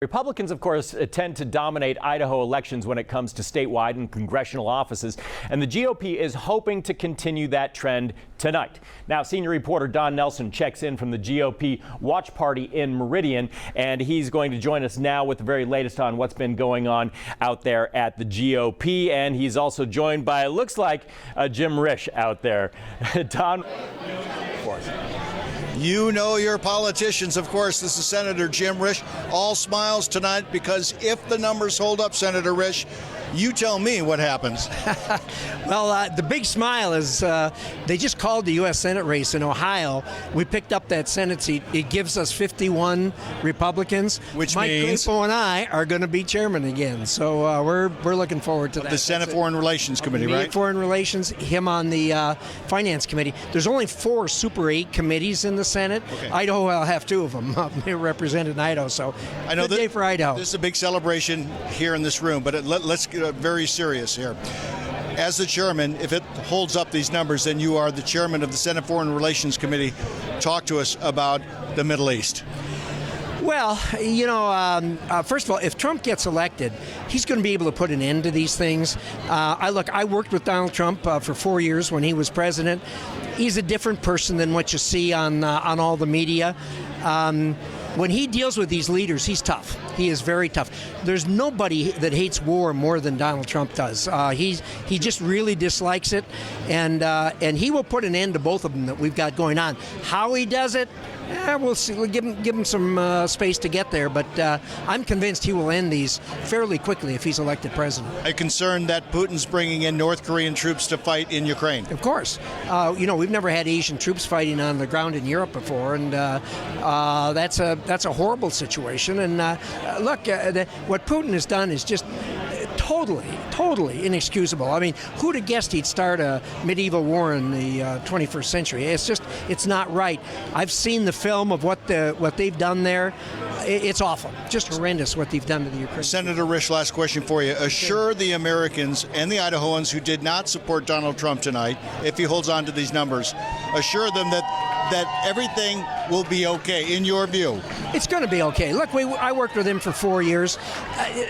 Republicans, of course, tend to dominate Idaho elections when it comes to statewide and congressional offices, and the GOP is hoping to continue that trend tonight. Now, senior reporter Don Nelson checks in from the GOP watch party in Meridian, and he's going to join us now with the very latest on what's been going on out there at the GOP, and he's also joined by, looks like, Jim Risch out there. Don, of course. You know your politicians, of course. This is Senator Jim Risch. All smiles tonight because if the numbers hold up, Senator Risch, you tell me what happens. Well, the big smile is they just called the U.S. Senate race in Ohio. We picked up that Senate seat. It gives us 51 Republicans. Which Mike means Crapo and I are going to be chairman again. So we're looking forward to that. The Senate Foreign Relations Committee, right? Foreign Relations, him on the Finance Committee. There's only 4 Super 8 committees in the Senate. Okay. Idaho will have 2 of them. They're represented in Idaho. So I know good day for Idaho. This is a big celebration here in this room, but let's get very serious here. As the chairman, if it holds up these numbers, then you are the chairman of the Senate Foreign Relations Committee. Talk to us about the Middle East. Well, you know, first of all, if Trump gets elected, he's going to be able to put an end to these things. I worked with Donald Trump for 4 years when he was president. He's a different person than what you see on all the media. When he deals with these leaders, he's tough. He is very tough. There's nobody that hates war more than Donald Trump does. He just really dislikes it, and he will put an end to both of them that we've got going on. How he does it, we'll see. We'll give him some space to get there, but I'm convinced he will end these fairly quickly if he's elected president. A concern that Putin's bringing in North Korean troops to fight in Ukraine. Of course. You know, we've never had Asian troops fighting on the ground in Europe before, and that's a horrible situation. And look, what Putin has done is just totally inexcusable. I mean, who'd have guessed he'd start a medieval war in the 21st century? It's not right. I've seen the film of what they've done there. It's awful, just horrendous what they've done to the Ukraine. Senator Risch, last question for you. Assure the Americans and the Idahoans who did not support Donald Trump tonight, if he holds on to these numbers, assure them that everything will be okay, in your view. It's going to be okay. Look, I worked with him for 4 years.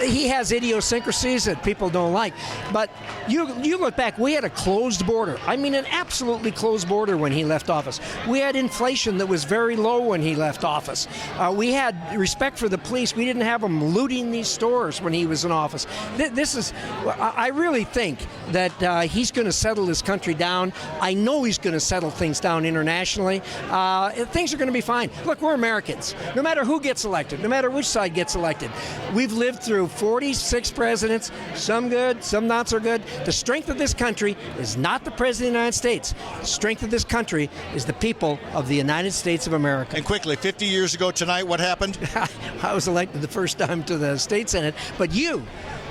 He has idiosyncrasies that people don't like. But you look back, we had a closed border. I mean, an absolutely closed border when he left office. We had inflation that was very low when he left office. We had respect for the police. We didn't have them looting these stores when he was in office. I really think that he's going to settle this country down. I know he's going to settle things down internationally. Things are going to be fine. Look, we're Americans. No matter who gets elected, no matter which side gets elected, we've lived through 46 presidents, some good, some not so good. The strength of this country is not the President of the United States. The strength of this country is the people of the United States of America. And quickly, 50 years ago tonight, what happened? I was elected the first time to the state Senate, but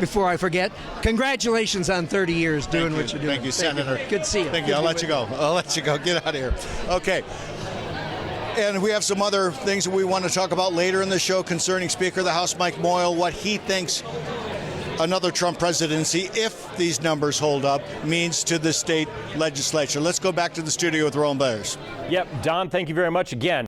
before I forget, congratulations on 30 years doing what you're doing. Thank you, Senator. Good to see you. Thank you. I'll let you go. Get out of here. Okay. And we have some other things that we want to talk about later in the show concerning Speaker of the House Mike Moyle, what he thinks another Trump presidency, if these numbers hold up, means to the state legislature. Let's go back to the studio with Roland Byers. Yep, Don, thank you very much again.